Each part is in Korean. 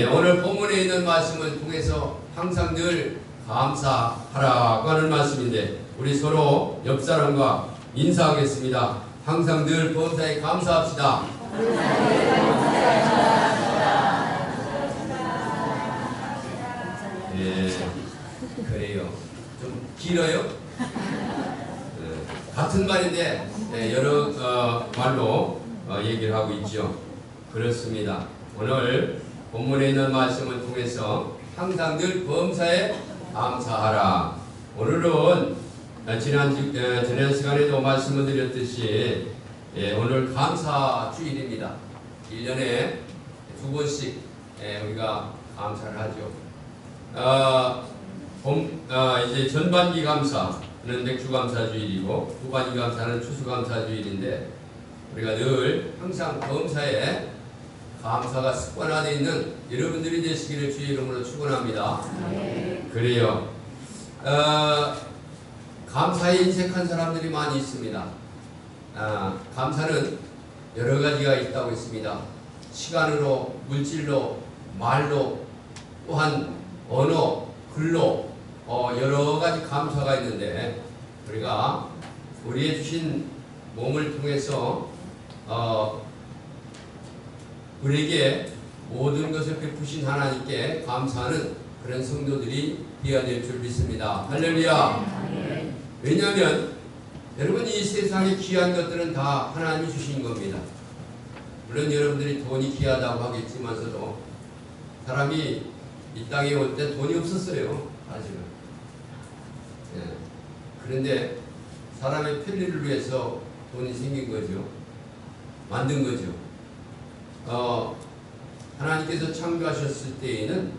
오늘 본문에 있는 말씀을 통해서 항상 늘 감사하라고 하는 말씀인데 우리 서로 옆 사람과 인사하겠습니다. 항상 늘 범사에 감사합시다. 그래요. 좀 길어요? 같은 말인데 여러 말로 얘기를 하고 있죠. 그렇습니다. 오늘 본문에 있는 말씀을 통해서 항상 늘 범사에 감사하라. 오늘은 지난 시간에도 말씀을 드렸듯이 오늘 감사주일입니다. 1년에 2번씩 우리가 감사를 하죠. 이제 전반기 감사는 맥주감사주일이고 후반기 감사는 추수감사주일인데 우리가 늘 항상 범사에 감사가 습관화되어 있는 여러분들이 되시기를 주의 이름으로 축원합니다. 그래요. 감사에 인색한 사람들이 많이 있습니다. 감사는 여러 가지가 있다고 했습니다. 시간으로, 물질로, 말로, 또한 언어, 글로 여러 가지 감사가 있는데 우리가 우리의 주신 몸을 통해서 우리에게 모든 것을 베푸신 하나님께 감사하는 그런 성도들이 되어야 될 줄 믿습니다. 할렐루야. 왜냐하면 여러분 이 세상에 귀한 것들은 다 하나님이 주신 겁니다. 물론 여러분들이 돈이 귀하다고 하겠지만서도 사람이 이 땅에 올 때 돈이 없었어요. 아직은. 그런데 사람의 편리를 위해서 돈이 생긴 거죠. 만든 거죠. 하나님께서 창조하셨을 때에는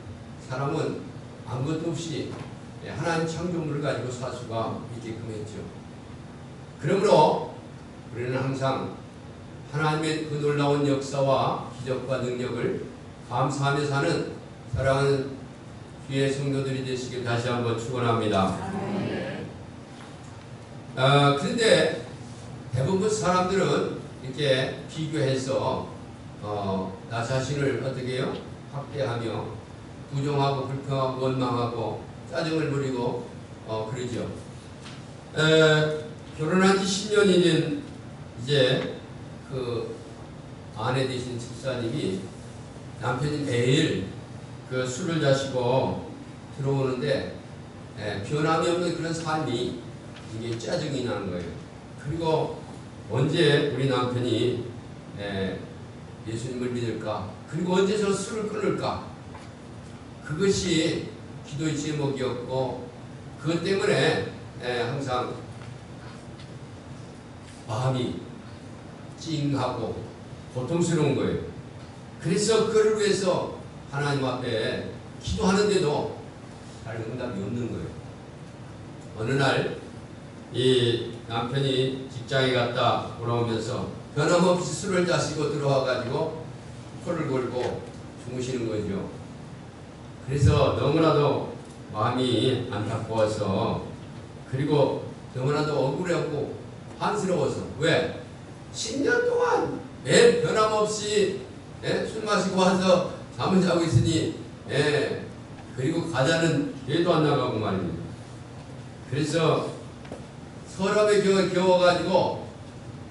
사람은 아무것도 없이 하나님 창조물을 가지고 살 수가 있게끔 했죠. 그러므로 우리는 항상 하나님의 그 놀라운 역사와 기적과 능력을 감사하며 사는 사랑하는 주의 성도들이 되시길 다시 한번 축원합니다. 그런데 대부분 사람들은 이렇게 비교해서 나 자신을 어떻게 해요? 학대하며 부정하고 불평하고 원망하고 짜증을 부리고 그러죠. 결혼한 지 10년이 된 이제 그 아내 되신 집사님이 남편이 매일 그 술을 자시고 들어오는데 변함이 없는 그런 삶이 이게 짜증이 나는 거예요. 그리고 언제 우리 남편이 예수님을 믿을까? 그리고 언제 저 술을 끊을까? 그것이 기도의 제목이었고 그것 때문에 항상 마음이 찡하고 고통스러운 거예요. 그래서 그를 위해서 하나님 앞에 기도하는데도 잘 응답이 없는 거예요. 어느 날 이 남편이 직장에 갔다 돌아오면서 변함없이 술을 자시고 들어와가지고 코를 골고 주무시는 거죠. 그래서 너무나도 마음이 안타까워서 그리고 너무나도 억울하고 한스러워서 왜? 10년 동안 매일 변함없이 술 마시고 와서 잠을 자고 있으니 그리고 가자는 예도 안 나가고 말입니다. 그래서 서랍에 겨워가지고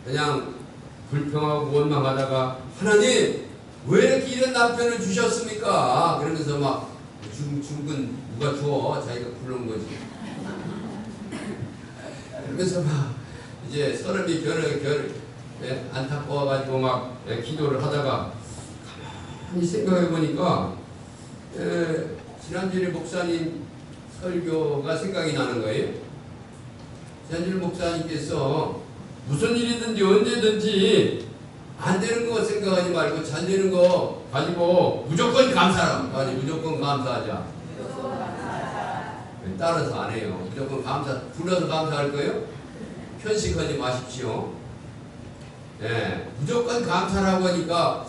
그냥 불평하고 원망하다가 하나님 왜 이렇게 이런 남편을 주셨습니까? 그러면서 막 죽은 누가 줘? 자기가 부른 거지. 그러면서 막 이제 서랍이 안타까워가지고 막 기도를 하다가 가만히 생각해 보니까 지난주에 목사님 설교가 생각이 나는 거예요. 지난주에 목사님께서 무슨 일이든지 언제든지 안 되는 거 생각하지 말고 잘 되는 거 가지고 무조건 감사하라. 아니 무조건 감사하자. 따라서 안 해요. 무조건 감사. 불러서 감사할 거예요? 편식하지 마십시오. 무조건 감사라고 하니까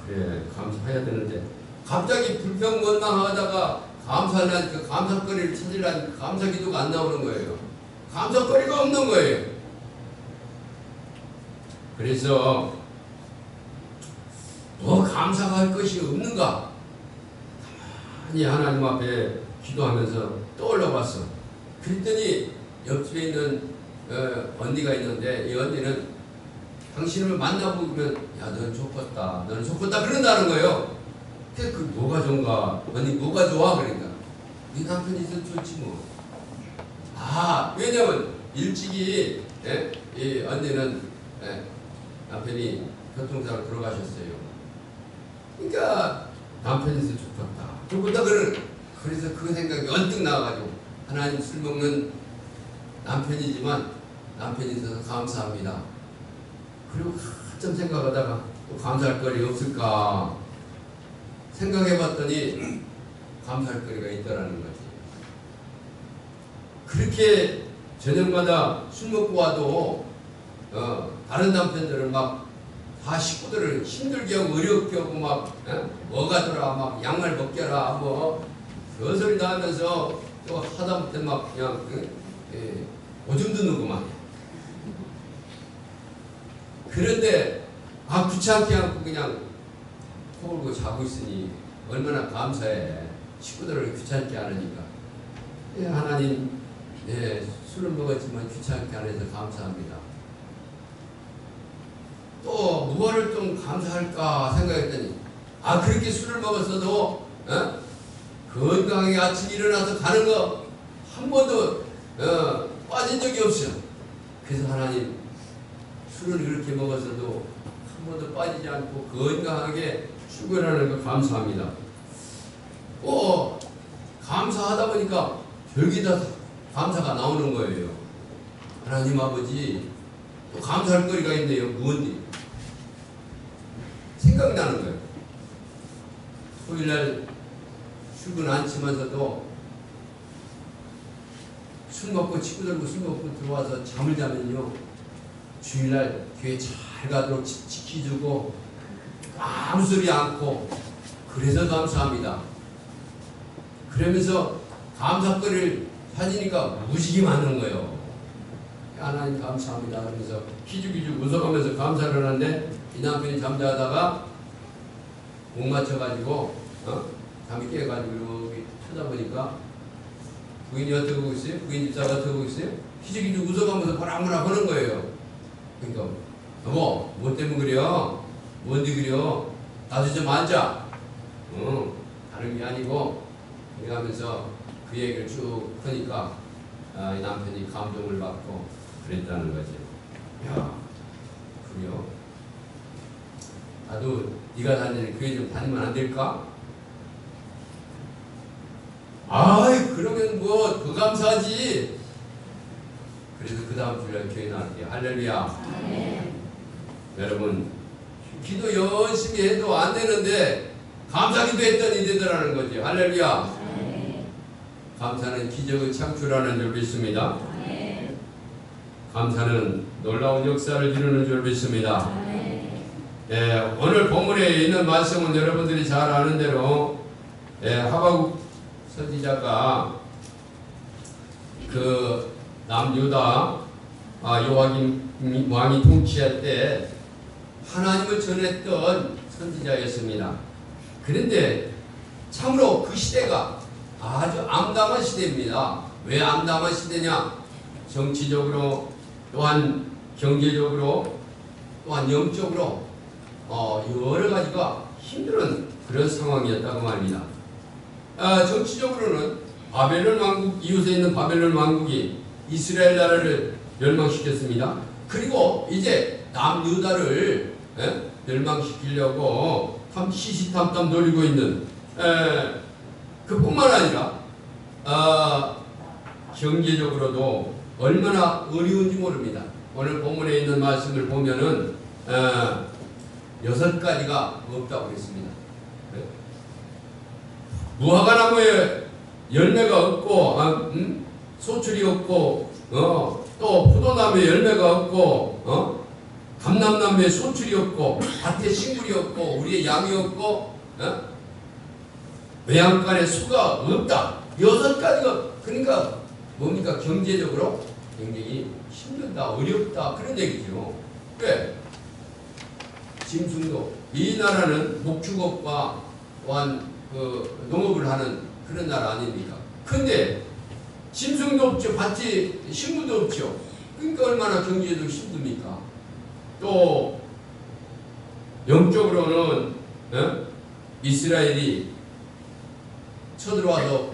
그래 감사해야 되는데 갑자기 불평 원망하다가 감사한 그 감사거리를 찾으려니 감사 기도가 안 나오는 거예요. 감사거리가 없는 거예요. 그래서 뭐 감사할 것이 없는가? 많이 하나님 앞에 기도하면서 떠올려 봤어. 그랬더니 옆집에 있는 언니가 있는데 이 언니는 당신을 만나보면 야, 넌 좋겠다, 너는 좋겠다 그런다는 거예요. 그 뭐가 좋은가? 언니 뭐가 좋아? 그러니까 네 남편이 있어도 좋지 뭐. 아, 왜냐면 일찍이 이 언니는 남편이 교통사고로 돌아가셨어요. 그러니까 남편이 있어도 좋겠다. 그래서 그 생각이 언뜻 나와가지고 하나님 술 먹는 남편이지만 남편이 있어서 감사합니다. 그리고 한참 생각하다가 또 감사할 거리 없을까 생각해봤더니 감사할 거리가 있더라는 거지. 그렇게 저녁마다 술 먹고 와도 다른 남편들은 막 다 식구들을 힘들게 하고 어렵게 하고 막 뭐가더라 막 양말 벗겨라 뭐 그 소리 나면서 또 하다못해 막 그냥 오줌 듣는구만. 그런데 귀찮게 않고 그냥 코골고 자고 있으니 얼마나 감사해. 식구들을 귀찮게 안 하니까. 하나님 술을 먹었지만 귀찮게 안 해서 감사합니다. 또 무엇을 좀 감사할까 생각했더니 그렇게 술을 먹었어도 건강하게 아침 일어나서 가는 거 한 번도 빠진 적이 없어요. 그래서 하나님 술을 그렇게 먹었어도 한 번도 빠지지 않고 건강하게 출근하는 거 감사합니다. 감사하다 보니까 별게 다 감사가 나오는 거예요. 하나님 아버지 또 감사할 거리가 있네요. 무언지 생각나는 거예요. 토요일날 출근 안 치면서도 술 먹고 친구들과 술 먹고 들어와서 잠을 자면요 주일날 교회 잘 가도록 지켜주고 아무 소리 않고 그래서 감사합니다. 그러면서 감사거리를 찾으니까 무식이 많은 거예요. 하나님 감사합니다. 그러면서 기죽기죽 웃어가면서 감사를 하는데 이 남편이 잠자다가 목 맞춰가지고 잠이 깨가지고 여기 쳐다보니까 부인이 어떻게 보고 있어요? 부인 집사가 어떻게 보고 있어요? 기죽기죽 웃어가면서 바람바람 하는 거예요. 그러니까 여보 뭐 때문에 그래요? 뭔데 그래요? 나도 좀 앉아. 다른 게 아니고 이러면서 그 얘기를 쭉 하니까 이 남편이 감동을 받고 그랬다는 거지. 야, 그래요? 나도 네가 다니는 교회 좀 다니면 안 될까? 그러면 뭐 더 감사하지. 그래서 그 다음 주일날 교회 나갈게요. 할렐루야. 여러분 기도 열심히 해도 안 되는데 감사기도 했더니 되더라는 거죠. 할렐루야. 감사는 기적을 창출하는 줄 믿습니다. 감사는 놀라운 역사를 이루는 줄 믿습니다. 오늘 본문에 있는 말씀은 여러분들이 잘 아는 대로 하박국 선지자가 그 남유다 요아kim 왕이 통치할 때 하나님을 전했던 선지자였습니다. 그런데 참으로 그 시대가 아주 암담한 시대입니다. 왜 암담한 시대냐? 정치적으로 또한 경제적으로 또한 영적으로 여러 가지가 힘든 그런 상황이었다고 말입니다. 정치적으로는 바벨론 왕국 이웃에 있는 바벨론 왕국이 이스라엘 나라를 멸망시켰습니다. 그리고 이제 남유다를 멸망시키려고 시시탐탐 노리고 있는 그뿐만 아니라 경제적으로도 얼마나 어려운지 모릅니다. 오늘 본문에 있는 말씀을 보면은 6가지가 없다고 했습니다. 무화과나무에 열매가 없고 소출이 없고 또 포도나무에 열매가 없고 감람나무에 소출이 없고 밭에 식물이 없고 우리의 양이 없고 외양간에 소가 없다. 6가지가 그러니까 뭡니까? 경제적으로 굉장히 힘들다, 어렵다 그런 얘기죠. 왜? 짐승도 이 나라는 목축업과 또한 그 농업을 하는 그런 나라 아닙니까? 근데 짐승도 없죠. 밭에 식물도 없죠. 그러니까 얼마나 경제도 힘듭니까? 또 영적으로는 이스라엘이 쳐들어와서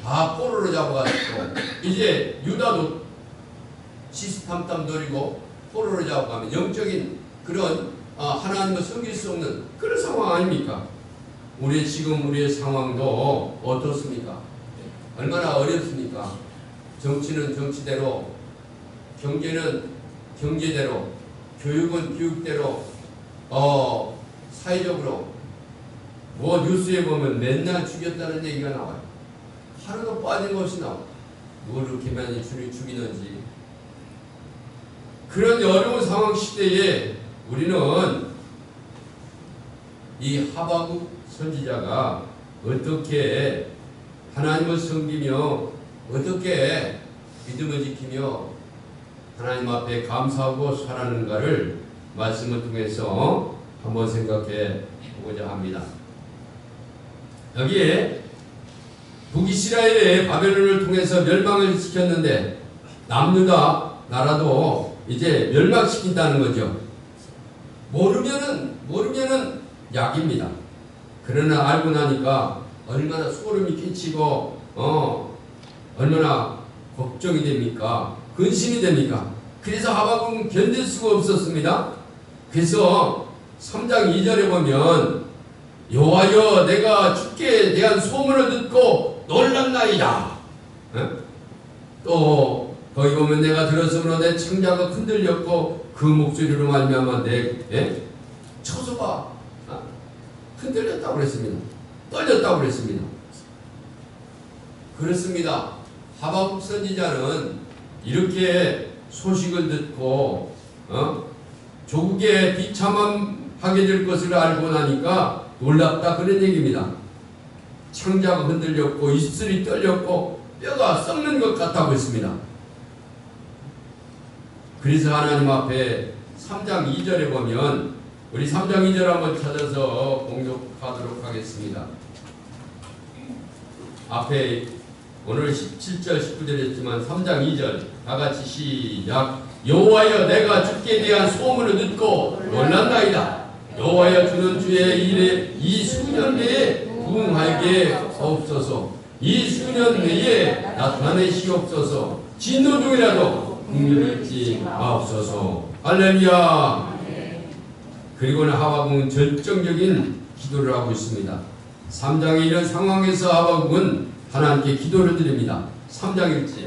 다 포로로 잡아가지고 이제 유다도 시스탐탐 노리고 포로로 잡아가면 영적인 그런 하나님을 섬길 수 없는 그런 상황 아닙니까? 우리의 상황도 어떻습니까? 얼마나 어렵습니까? 정치는 정치대로, 경제는 경제대로, 교육은 교육대로, 사회적으로 뭐 뉴스에 보면 맨날 죽였다는 얘기가 나와요. 하루도 빠짐없이 나와요. 뭘 그렇게 많이 죽이는지. 그런 어려운 상황 시대에 우리는 이 하박국 선지자가 어떻게 하나님을 섬기며 어떻게 믿음을 지키며 하나님 앞에 감사하고 살아가는가를 말씀을 통해서 한번 생각해 보고자 합니다. 여기에 북이스라엘의 바벨론을 통해서 멸망을 시켰는데 남유다 나라도 이제 멸망시킨다는 거죠. 모르면은 약입니다. 그러나 알고 나니까 얼마나 소름이 끼치고 얼마나 걱정이 됩니까? 근심이 됩니까? 그래서 하박국은 견딜 수가 없었습니다. 그래서 3장 2절에 보면 여호와여 내가 주께 대한 소문을 듣고 놀랐나이다. 또 거기 보면 내가 들었으므로 내 창자가 흔들렸고 그 목소리로 말미암아 내 처소가 흔들렸다고 그랬습니다. 떨렸다고 그랬습니다. 그렇습니다. 하박국 선지자는 이렇게 소식을 듣고 조국에 비참하게 될 것을 알고 나니까 놀랍다 그런 얘기입니다. 창자가 흔들렸고 입술이 떨렸고 뼈가 썩는 것 같다고 했습니다. 그래서 하나님 앞에 3장 2절에 보면 우리 3장 2절 한번 찾아서 공독하도록 하겠습니다. 앞에 오늘 17절 19절 했지만 3장 2절 다같이 시작. 여호와여 내가 주께 대한 소문을 듣고 놀랐나이다. 여호와여 주는 주의 일에 이 수년 내에 부응하게 없어서 이 수년 내에 나타내시옵소서. 진노 중이라도 긍휼을 잊지 마옵소서. 할렐루야. 그리고는 하박국은 절정적인 기도를 하고 있습니다. 3장의 이런 상황에서 하박국은 하나님께 기도를 드립니다. 3장 1절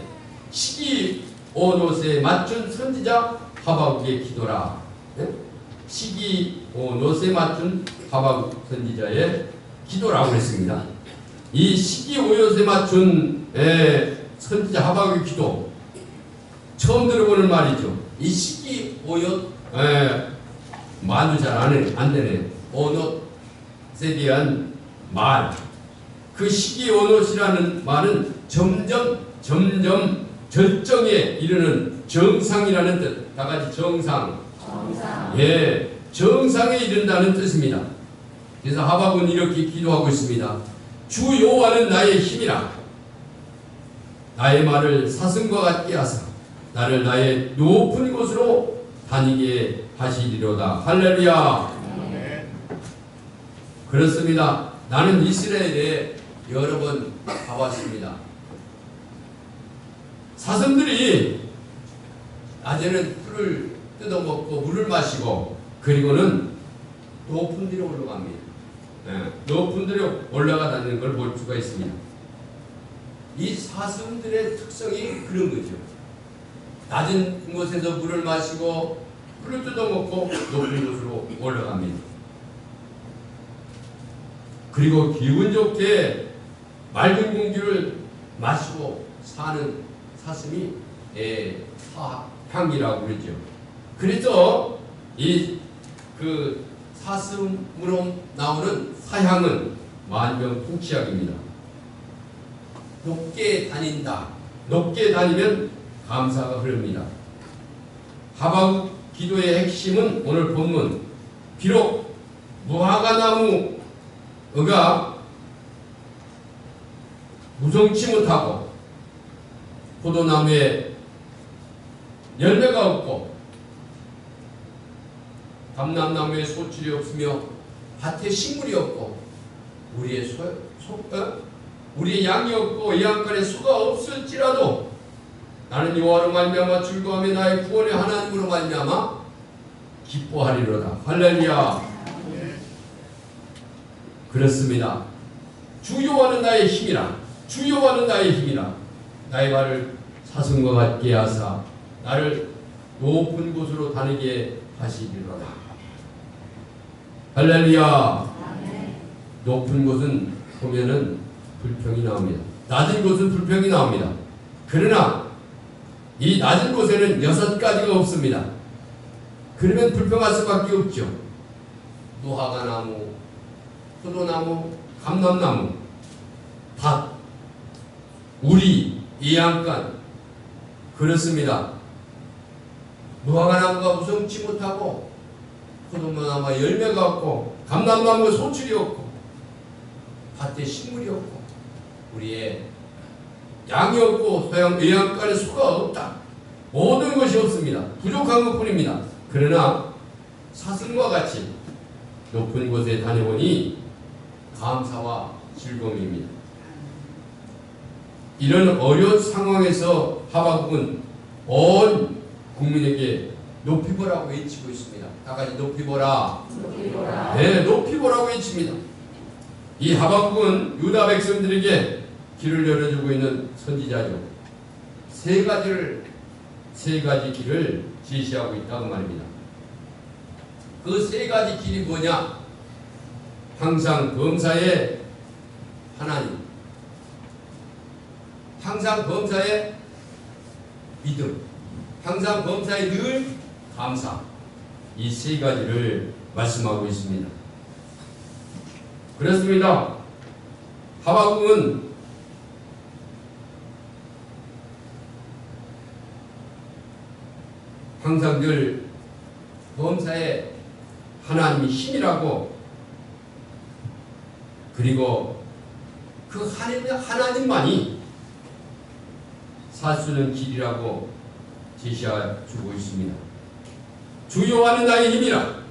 시기 오노스에 맞춘 선지자 하박국의 기도라. 시기 오노스에 맞춘 하박국 선지자의 기도라고 했습니다. 이 시기 오노스에 맞춘 선지자 하박국의 기도 처음 들어보는 말이죠. 이 시기 오얏 말도 잘 안 되네. 오롯에 대한 말. 그 시기 오롯이라는 말은 점점 절정에 이르는 정상이라는 뜻. 다 같이 정상. 예, 정상에 이른다는 뜻입니다. 그래서 하박국은 이렇게 기도하고 있습니다. 주 여호와는 나의 힘이라. 나의 말을 사슴과 같게 하사 나를 나의 높은 곳으로 다니게 하시리로다. 할렐루야. 그렇습니다. 나는 이스라엘에 여러 번 가봤습니다. 사슴들이 낮에는 풀을 뜯어먹고 물을 마시고 그리고는 높은 데로 올라갑니다. 높은 데로 올라가다는 걸 볼 수가 있습니다. 이 사슴들의 특성이 그런 거죠. 낮은 곳에서 물을 마시고 풀을 뜯어먹고 높은 곳으로 올라갑니다. 그리고 기분 좋게 맑은 공기를 마시고 사는 사슴이 사향이라고 그러죠. 그래서 그 사슴으로 나오는 사향은 만병통치약입니다. 높게 다닌다. 높게 다니면 감사가 흐릅니다. 하박국 기도의 핵심은 오늘 본문 비록 무화과나무가 무성치 못하고 포도나무에 열매가 없고 감람나무에 소출이 없으며 밭에 식물이 없고 우리의 양이 없고 양간에 소가 없을지라도 나는 여호와로 말미암아 즐거워하며 나의 구원의 하나님으로 말미암아 기뻐하리로다. 할렐루야. 그렇습니다. 주 여호와는 나의 힘이라. 주 여호와는 나의 힘이라. 나의 발을 사슴과 같게 하사 나를 높은 곳으로 다니게 하시리로다. 할렐루야. 높은 곳은 보면은 불평이 나옵니다. 낮은 곳은 불평이 나옵니다. 그러나 이 낮은 곳에는 6가지가 없습니다. 그러면 불평할 수밖에 없죠. 무화과나무, 포도나무, 감람나무, 밭, 우리, 이양간. 그렇습니다. 무화과나무가 무성치 못하고 포도나무가 열매가 없고 감람나무가 소출이 없고 밭에 식물이 없고 우리의 양이 없고 외양간에 소가 없다. 모든 것이 없습니다. 부족한 것뿐입니다. 그러나 사슴과 같이 높은 곳에 다녀보니 감사와 즐거움입니다. 이런 어려운 상황에서 하박국은 온 국민에게 높이 보라고 외치고 있습니다. 다 같이 높이 보라. 높이 보라. 네, 높이 보라고 외칩니다. 이 하박국은 유다 백성들에게 길을 열어주고 있는 선지자죠. 세 가지 길을 제시하고 있다고 말입니다. 그 세 가지 길이 뭐냐? 항상 범사의 하나님, 항상 범사의 믿음, 항상 범사의 늘 감사. 이 세 가지를 말씀하고 있습니다. 그렇습니다. 하박국은 항상 늘 범사의 하나님이 힘이라고, 그리고 그 하나님만이 살 수 있는 길이라고 제시해주고 있습니다. 주 여호와는 나의 힘이라.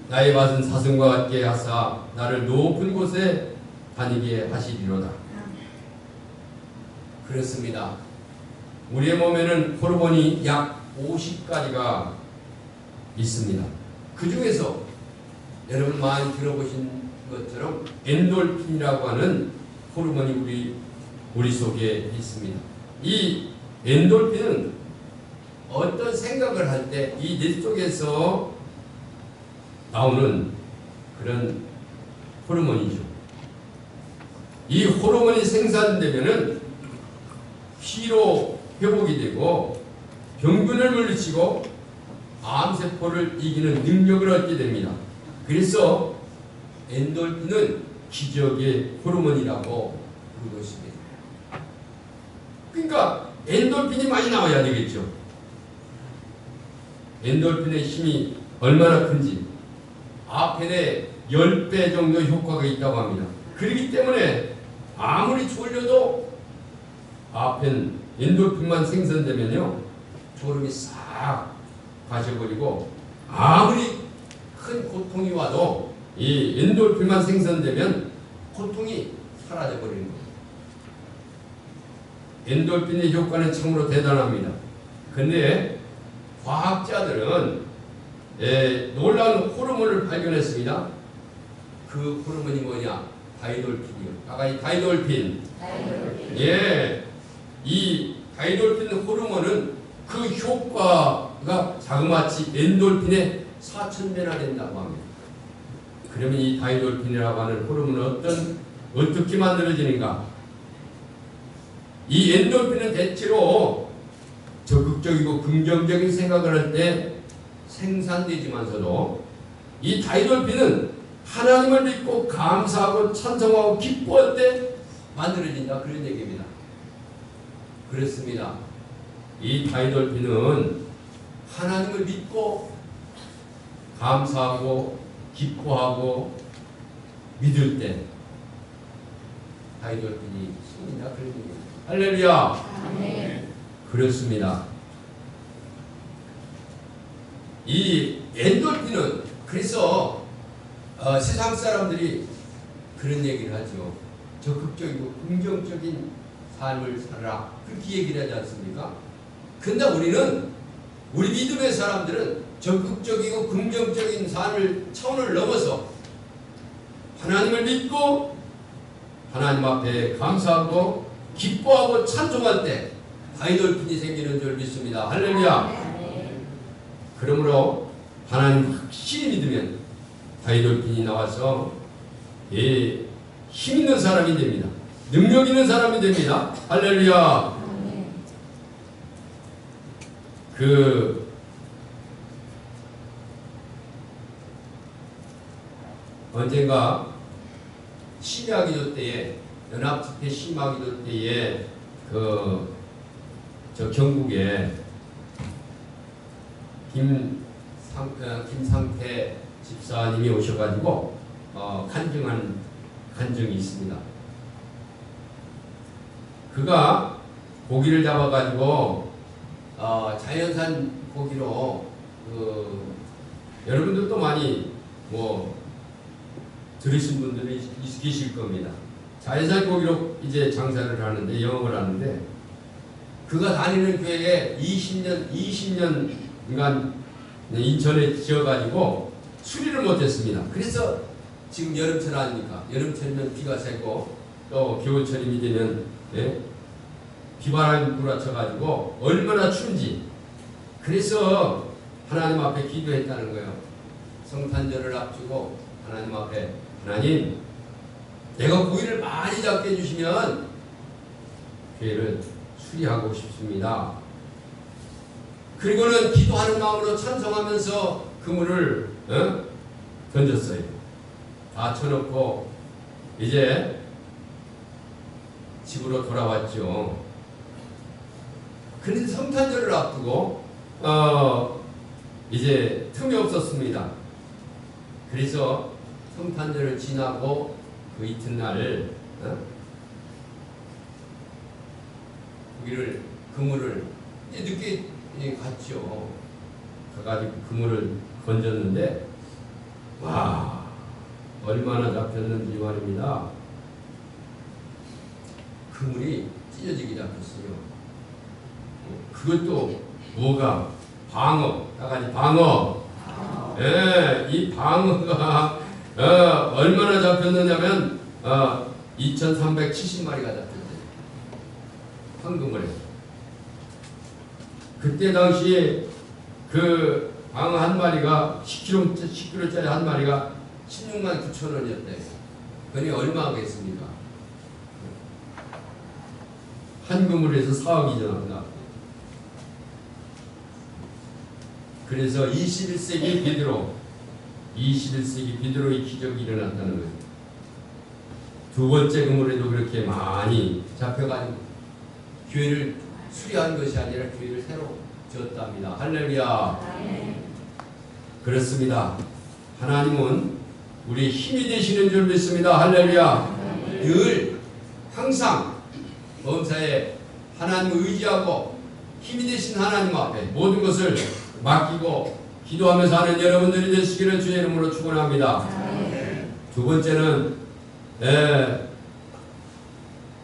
나의 밭은 사슴과 같게 하사 나를 높은 곳에 다니게 하시리로다. 그렇습니다. 우리의 몸에는 호르몬이 약 50가지가 있습니다. 그 중에서 여러분 많이 들어보신 것처럼 엔돌핀이라고 하는 호르몬이 우리 속에 있습니다. 이 엔돌핀은 어떤 생각을 할 때 이 뇌 속에서 나오는 그런 호르몬이죠. 이 호르몬이 생산되면은 피로 회복이 되고 병균을 물리치고 암세포를 이기는 능력을 얻게 됩니다. 그래서 엔돌핀은 기적의 호르몬이라고 부르고 있습니다. 그러니까 엔돌핀이 많이 나와야 되겠죠. 엔돌핀의 힘이 얼마나 큰지 아펜의 10배 정도 효과가 있다고 합니다. 그렇기 때문에 아무리 졸려도 아펜 엔돌핀만 생산되면요 졸음이 싹 가셔버리고 아무리 큰 고통이 와도 이 엔돌핀만 생산되면 고통이 사라져버리는 겁니다. 엔돌핀의 효과는 참으로 대단합니다. 근데 과학자들은 놀라운 호르몬을 발견했습니다. 그 호르몬이 뭐냐? 다이돌핀이요. 아까 이 다이돌핀. 예, 이 다이돌핀 호르몬은 그 효과가 자그마치 엔돌핀의 4000배나 된다고 합니다. 그러면 이 다이돌핀이라고 하는 호르몬은 어떻게 만들어지는가? 이 엔돌핀은 대체로 적극적이고 긍정적인 생각을 할 때 생산되지만서도 이 다이돌핀은 하나님을 믿고 감사하고 찬송하고 기뻐할 때 만들어진다, 그런 얘기입니다. 그렇습니다. 이 다이돌핀은 하나님을 믿고 감사하고 기뻐하고 믿을 때 다이돌핀이 승리다 그런 얘기입니다. 할렐루야. 그렇습니다. 이 엔돌핀은 그래서 세상 사람들이 그런 얘기를 하죠. 적극적이고 긍정적인 삶을 살아라. 그렇게 얘기를 하지 않습니까? 근데 우리 믿음의 사람들은 적극적이고 긍정적인 삶을 차원을 넘어서 하나님을 믿고 하나님 앞에 감사하고 기뻐하고 찬송할 때 다이돌핀이 생기는 줄 믿습니다. 할렐루야. 그러므로 하나님 확실히 믿으면 다이돌핀이 나와서 힘 있는 사람이 됩니다. 능력 있는 사람이 됩니다. 할렐루야. 언젠가 심야기도 때에 연합집회 심야기도 때에 경북에 김상태 집사님이 오셔가지고 간증한 간증이 있습니다. 그가 고기를 잡아가지고 자연산 고기로 여러분들도 많이 들으신 분들이 계실 겁니다. 자연산 고기로 이제 장사를 하는데 영업을 하는데 그가 다니는 교회에 20년간 인천에 지어가지고 수리를 못했습니다. 그래서 지금 여름철 아닙니까? 여름철이면 비가 새고 또 겨울철이 되면 비바람이 불어쳐가지고 얼마나 추운지 그래서 하나님 앞에 기도했다는 거예요. 성탄절을 앞두고 하나님 앞에 하나님 내가 고기를 많이 잡게 해주시면 교회를 수리하고 싶습니다. 그리고는 기도하는 마음으로 찬송하면서 그물을 던졌어요. 다 쳐놓고 이제 집으로 돌아왔죠. 그런데 성탄절을 앞두고 이제 틈이 없었습니다. 그래서 성탄절을 지나고 그 이튿날 그물을 이제 늦게 갔죠. 가가지고 그물을 건졌는데 와 얼마나 잡혔는지 말입니다. 그물이 찢어지게 잡혔어요. 그것도 뭐가 방어, 나가지 방어. 이 방어가 얼마나 잡혔느냐면 2,370마리가 잡혔어요. 황금을. 그때 당시에 그 방어 한 마리가 10kg짜리 한 마리가 16만 9천 원이었대요. 그니 얼마 하겠습니까? 한 그물에서 4억이 전합니다. 그래서 21세기 베드로의 기적이 일어났다는 거예요. 두 번째 그물에도 그렇게 많이 잡혀가지고 교회를 수리한 것이 아니라 교회를 새로 지었답니다. 할렐루야. 그렇습니다. 하나님은 우리 힘이 되시는 줄 믿습니다. 할렐루야. 늘 항상 범사에 하나님을 의지하고 힘이 되신 하나님 앞에 모든 것을 맡기고 기도하면서 하는 여러분들이 되시기를 주의 이름으로 축원합니다. 두 번째는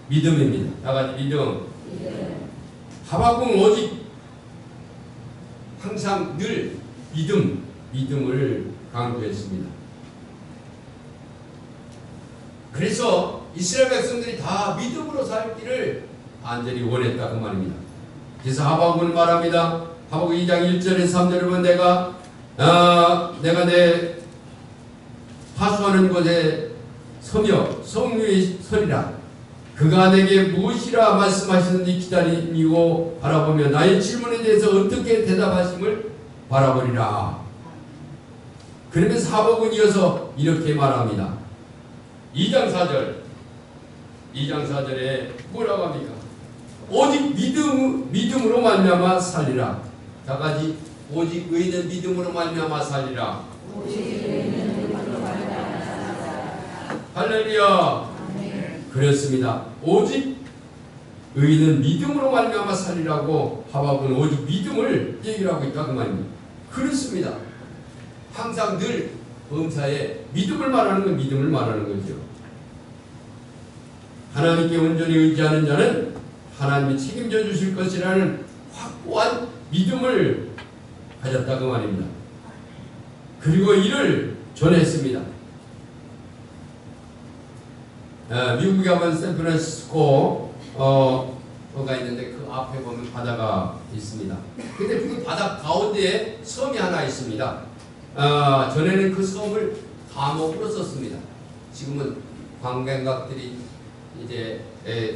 믿음입니다. 다 같이 믿음. 하박국은 오직 항상 늘 믿음을 강조했습니다. 그래서 이스라엘 백성들이 다 믿음으로 살기를 간절히 원했다 그 말입니다. 그래서 하박국은 말합니다. 하박국 2장 1절에서 3절을 보면 내가 내 파수하는 곳에 서며 성류에 서리라. 그가 내게 무엇이라 말씀하시는지 기다리고 바라보며 나의 질문에 대해서 어떻게 대답하심을 바라보리라. 그러면서 하박국은 이어서 이렇게 말합니다. 2장 4절에 뭐라고 합니까? 오직 믿음으로 말미암아 살리라. 다 같이 오직 의인은 믿음으로 말미암아 살리라. 할렐루야. 그렇습니다. 오직 의인은 믿음으로 말미암아 살리라고 하박국은 오직 믿음을 얘기를 하고 있다 그 말입니다. 그렇습니다. 항상 늘 범사에 믿음을 말하는 건 믿음을 말하는 거죠. 하나님께 온전히 의지하는 자는 하나님이 책임져 주실 것이라는 확고한 믿음을 가졌다 그 말입니다. 그리고 이를 전했습니다. 미국에 가면 샌프란시스코 가 있는데 그 앞에 보면 바다가 있습니다. 근데 그 바다 가운데에 섬이 하나 있습니다. 전에는 그 섬을 감옥으로 썼습니다. 지금은 관광객들이 이제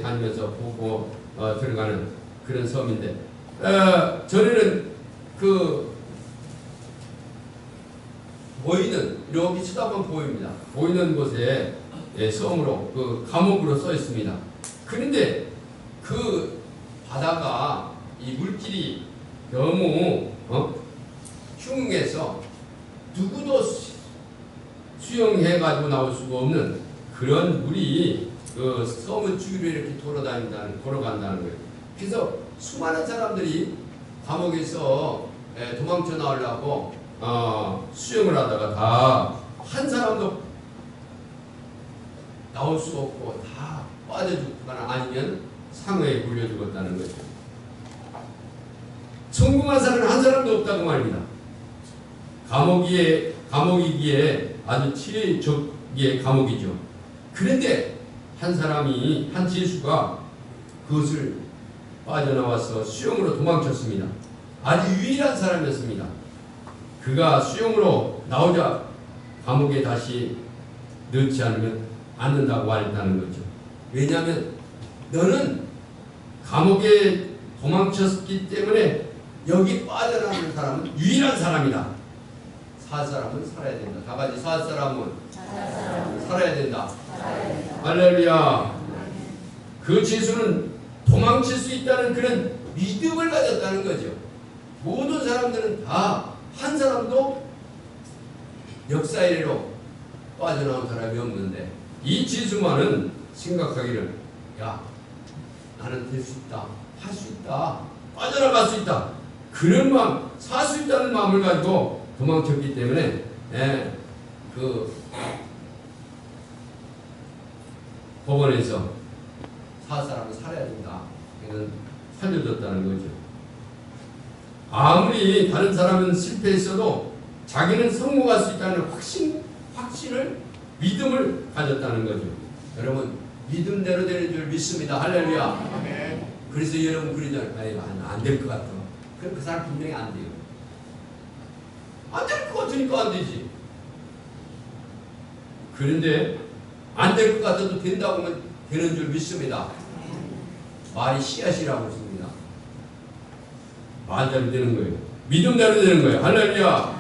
다니면서 보고 들어가는 그런 섬인데 전에는 그 보이는 이렇게 쳐다보면 보입니다. 보이는 곳에 섬으로 그 감옥으로 써 있습니다. 그런데 그 바다가 이 물길이 너무 흉해서 누구도 수영해 가지고 나올 수가 없는 그런 물이 그 섬을 주위로 이렇게 걸어간다는 거예요. 그래서 수많은 사람들이 감옥에서 도망쳐 나오려고 수영을 하다가 다 한 사람도 나올 수가 없고 다 빠져 죽거나 아니면 상어에 물려 죽었다는 거죠. 성공한 사람은 한 사람도 없다고 말입니다. 감옥이기에 아주 치외적의 감옥이죠. 그런데 한 사람이 한 죄수가 그것을 빠져나와서 수영으로 도망쳤습니다. 아주 유일한 사람이었습니다. 그가 수영으로 나오자 감옥에 다시 넣지 않는다고 말했다는 거죠. 왜냐하면 너는 감옥에 도망쳤기 때문에 여기 빠져나오는 사람은 유일한 사람이다. 살 사람은 살아야 된다. 다 같이 살 사람은 살아야 된다. 할렐루야. 그 죄수는 도망칠 수 있다는 그런 믿음을 가졌다는 거죠. 모든 사람들은 다 한 사람도 역사 이래로 빠져나온 사람이 없는데 이 죄수만은 생각하기를 야 나는 될 수 있다. 할 수 있다. 빠져나갈 수 있다. 그런 마음, 살 수 있다는 마음을 가지고 도망쳤기 때문에 그 법원에서 살 사람은 살아야 된다. 이건 살려줬다는 거죠. 아무리 다른 사람은 실패했어도 자기는 성공할 수 있다는 확신을 믿음을 가졌다는 거죠. 여러분 믿음대로 되는 줄 믿습니다. 할렐루야. 그래서 여러분 그러잖아요. 안 될 것 같아. 그럼 그 사람 분명히 안 돼요. 안 될 것 같으니까 안 되지. 그런데 안 될 것 같아도 된다고 하면 되는 줄 믿습니다. 말이 씨앗이라고 했습니다. 말대로 되는 거예요. 믿음대로 되는 거예요. 할렐루야.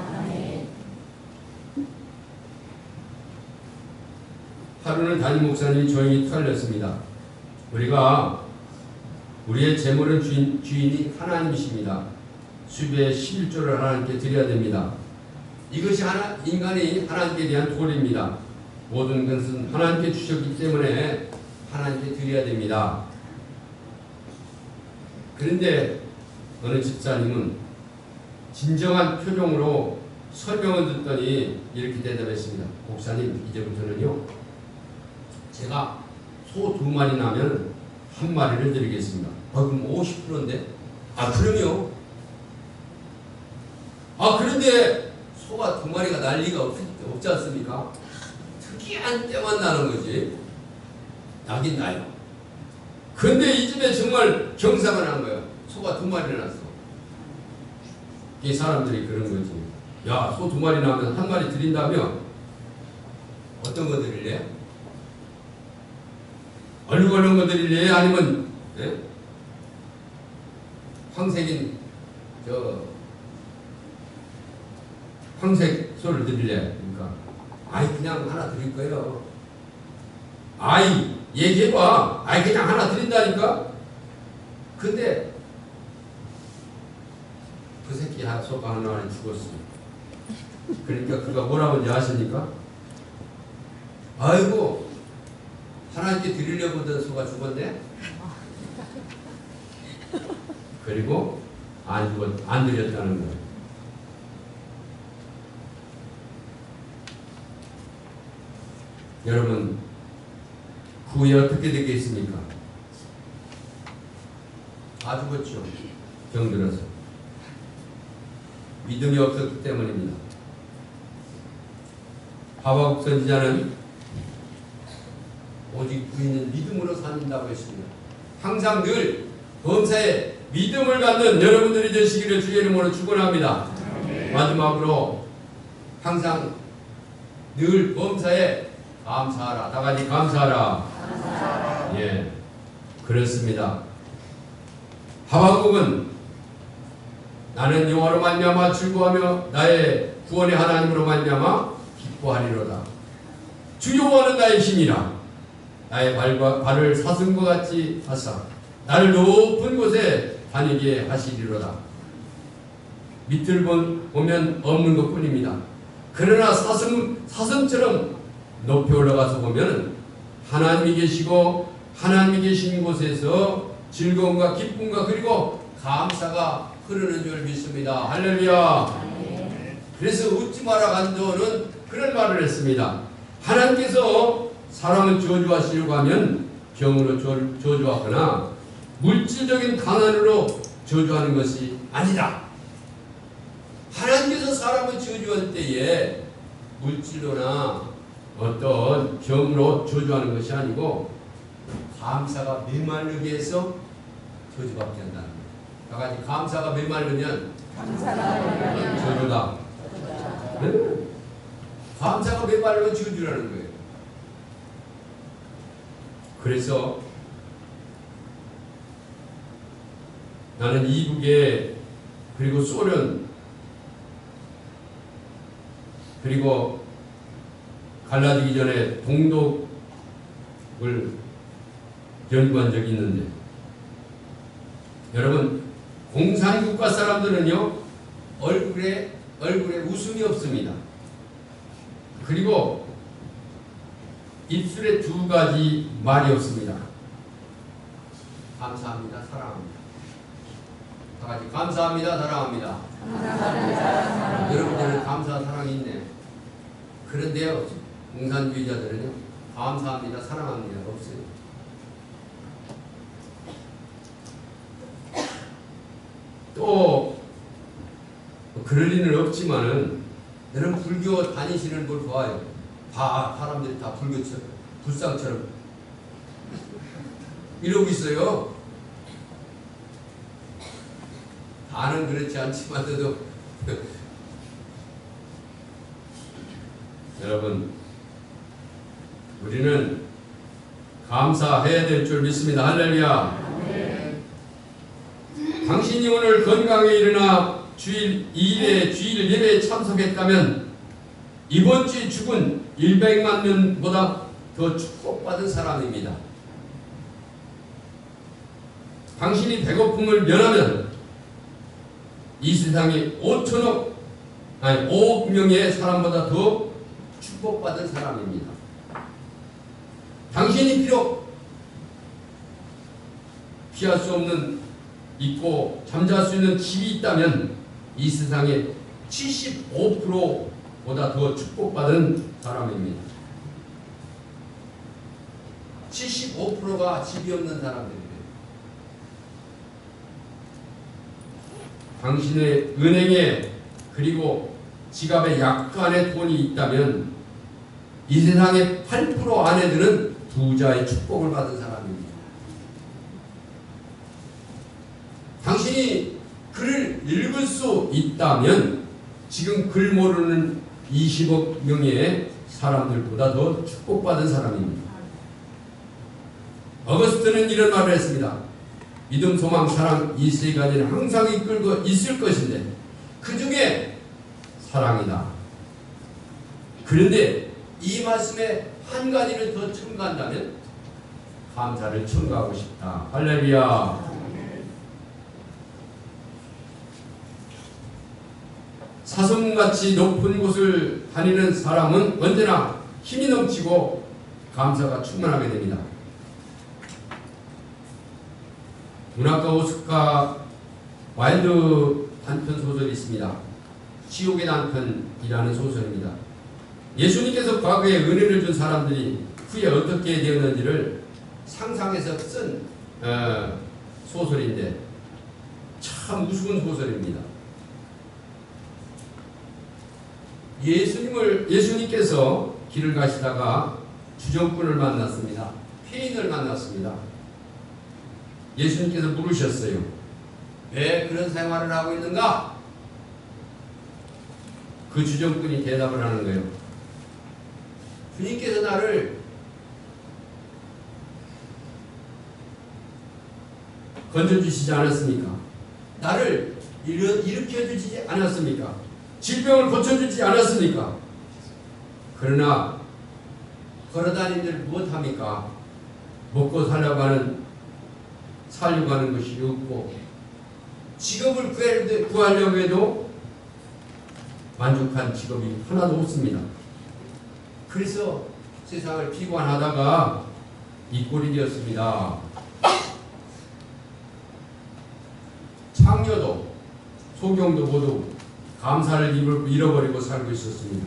하루는 담임 목사님이 조용히 털렸습니다. 우리의 재물은 주인이 하나님이십니다. 수배의 11조를 하나님께 드려야 됩니다. 이것이 인간이 하나님께 대한 도리입니다. 모든 것은 하나님께 주셨기 때문에 하나님께 드려야 됩니다. 그런데 어느 집사님은 진정한 표정으로 설명을 듣더니 이렇게 대답했습니다. 목사님, 이제부터는요 제가 소 2마리 나면 1마리를 드리겠습니다. 그럼 50%인데? 그럼요. 그런데 소가 2마리가 날 리가 없지 않습니까? 특이한 때만 나는 거지. 나긴 나요. 근데 이 집에 정말 경상을 한 거예요. 소가 2마리 났어. 이 사람들이 그런 거지. 야, 소 2마리 나면 1마리 드린다며? 어떤 거 드릴래? 얼룩얼룩 거 드릴래? 아니면 황색인 황색 소를 드릴래? 그러니까 그냥 하나 드릴 거예요. 얘기해봐. 그냥 하나 드린다니까? 근데 그 새끼 소가 하나 죽었어. 그러니까 그가 뭐라고 하는지 아십니까? 아이고 하나님께 드리려고 하던 소가 죽었네? 그리고 안 드렸다는 거예요. 여러분, 그 후에 어떻게 되겠습니까? 다 죽었죠. 병들어서. 믿음이 없었기 때문입니다. 하박국 선지자는 오직 우리는 믿음으로 산다고 했습니다. 항상 늘 범사에 믿음을 갖는 여러분들이 되시기를 주의 이름으로 축원합니다. 마지막으로 항상 늘 범사에 감사하라. 다 같이 감사하라. 예, 그렇습니다. 하박국은 나는 여호와로 말미암아 즐거워하며 나의 구원의 하나님으로 말미암아 기뻐하리로다. 주 여호와는 나의 힘이라. 나의 발을 사슴과 같이 하사 나를 높은 곳에 다니게 하시리로다. 밑을 보면 없는 것뿐입니다. 그러나 사슴처럼 높이 올라가서 보면 하나님이 계시고 하나님이 계신 곳에서 즐거움과 기쁨과 그리고 감사가 흐르는 줄 믿습니다. 할렐루야. 그래서 웃지 마라 간도는 그런 말을 했습니다. 하나님께서 사람을 저주하시려고 하면 병으로 저주하거나 물질적인 가난으로 저주하는 것이 아니다. 하나님께서 사람을 저주할 때에 물질로나 어떤 병으로 저주하는 것이 아니고 감사가 메마르게 해서 저주받게 한다는 거예요. 다 같이 감사가 메마르면 저주다. 네. 감사가 메마르면 저주라는 거예요. 그래서 나는 이북에 그리고 소련 그리고 갈라지기 전에 동독을 연구한 적이 있는데 여러분 공산국가 사람들은요 얼굴에 웃음이 없습니다. 그리고 입술에 두 가지 말이 없습니다. 감사합니다. 사랑합니다. 다 같이 감사합니다. 사랑합니다. 여러분들은 감사 사랑이 있네. 그런데요 공산주의자들은요 감사합니다. 사랑합니다. 없어요. 또 그럴 리는 없지만은 여러분 불교 다니시는 걸 봐요. 다 사람들이 다 불교처럼 불상처럼 이러고 있어요. 다는 그렇지 않지만도 여러분 우리는 감사해야 될 줄 믿습니다. 할렐루야. 당신이 오늘 건강에 일어나 주일 예배에 참석했다면 이번 주에 죽은 100만 명보다 더 축복받은 사람입니다. 당신이 배고픔을 면하면 이 세상에 5억 명의 사람보다 더 축복받은 사람입니다. 당신이 비록 피할 수 없는 있고 잠잘 수 있는 집이 있다면 이 세상에 75%보다 더 축복받은 사람입니다. 75%가 집이 없는 사람들이에요. 당신의 은행에 그리고 지갑에 약간의 돈이 있다면 이 세상에 8% 안에 드는 부자의 축복을 받은 사람입니다. 당신이 글을 읽을 수 있다면 지금 글 모르는 20억 명의 사람들보다 더 축복받은 사람입니다. 어거스트는 이런 말을 했습니다. 믿음, 소망, 사랑 이 세 가지는 항상 이끌고 있을 것인데 그 중에 사랑이다. 그런데 이 말씀에 한 가지를 더 첨가한다면 감사를 첨가하고 싶다. 할렐루야. 사슴같이 높은 곳을 다니는 사람은 언제나 힘이 넘치고 감사가 충만하게 됩니다. 문학가 오스카 와일드 단편 소설이 있습니다. 지옥의 단편이라는 소설입니다. 예수님께서 과거에 은혜를 준 사람들이 후에 어떻게 되었는지를 상상해서 쓴 소설인데 참 우스운 소설입니다. 예수님께서 길을 가시다가 주정꾼을 만났습니다. 폐인을 만났습니다. 예수님께서 물으셨어요. 왜 그런 생활을 하고 있는가? 그 주정꾼이 대답을 하는 거예요. 주님께서 나를 건져주시지 않았습니까? 나를 일으켜주지 않았습니까? 질병을 고쳐주지 않았습니까? 그러나 걸어다니는 무엇합니까? 먹고 살려고 하는 것이 없고 직업을 구하려고 해도 만족한 직업이 하나도 없습니다. 그래서 세상을 비관하다가 이 꼴이 되었습니다. 창녀도 소경도 모두 감사를 잃어버리고 살고 있었습니다.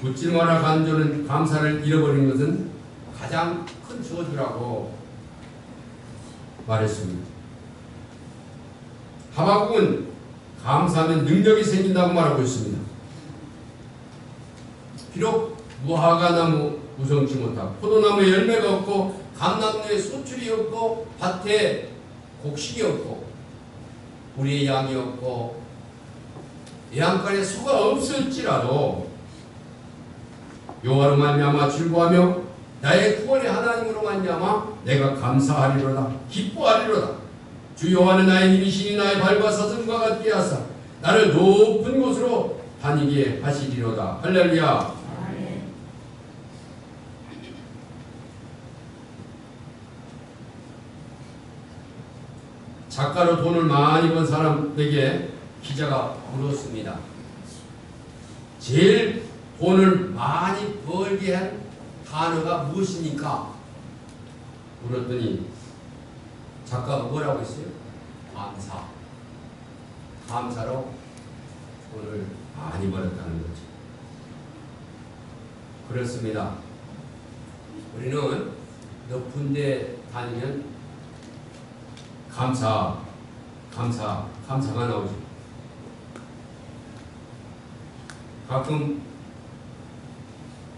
묻지마라 간조는 감사를 잃어버린 것은 가장 큰 저주라고 말했습니다. 하박국은 감사하면 능력이 생긴다고 말하고 있습니다. 비록 무화과 나무 우성치 못하고 포도나무에 열매가 없고 감나무에 소출이 없고 밭에 곡식이 없고 우리의 양이 없고 양간에 소가 없을지라도 여호와로 말미암아 즐거워하며 나의 구원의 하나님으로 말미암아 내가 감사하리로다 기뻐하리로다. 주 여호와는 나의 힘이시니 나의 발과 사슴과 같게 하사 나를 높은 곳으로 다니게 하시리로다. 할렐루야. 작가로 돈을 많이 번 사람에게 기자가 물었습니다. 제일 돈을 많이 벌게 한 단어가 무엇입니까? 물었더니 작가가 뭐라고 했어요? 감사. 감사로 돈을 많이 벌었다는 거죠. 그렇습니다. 우리는 높은 데 다니면 감사가 나오죠. 가끔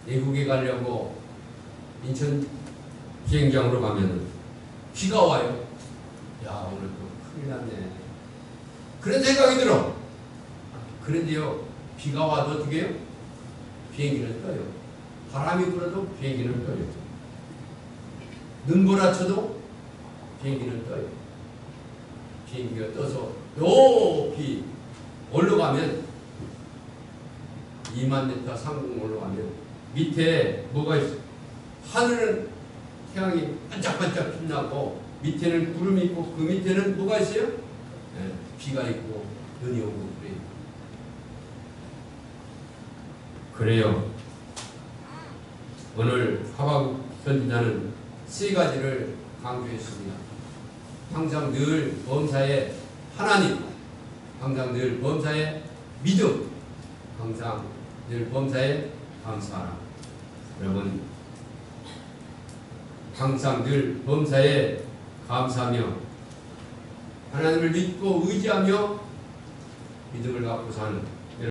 외국에 가려고 인천 비행장으로 가면 비가 와요. 야, 오늘 또 큰일 났네. 그런 생각이 들어. 그런데요, 비가 와도 어떻게 해요? 비행기는 떠요. 바람이 불어도 비행기는 떠요. 눈보라쳐도 비행기는 떠요. 비행기가 떠서 높이 올라가면 2만 m 상공 올라가면 밑에 뭐가 있어? 하늘은 태양이 반짝반짝 빛나고 밑에는 구름이 있고 그 밑에는 뭐가 있어요? 네, 비가 있고 눈이 오고 그래요. 오늘 하박국 선지자는 세 가지를 강조했습니다. 항상 늘 범사에 하나님, 항상 늘 범사에 믿음, 항상 늘 범사에 감사하라. 여러분, 항상 늘 범사에 감사하며 하나님을 믿고 의지하며 믿음을 갖고 사는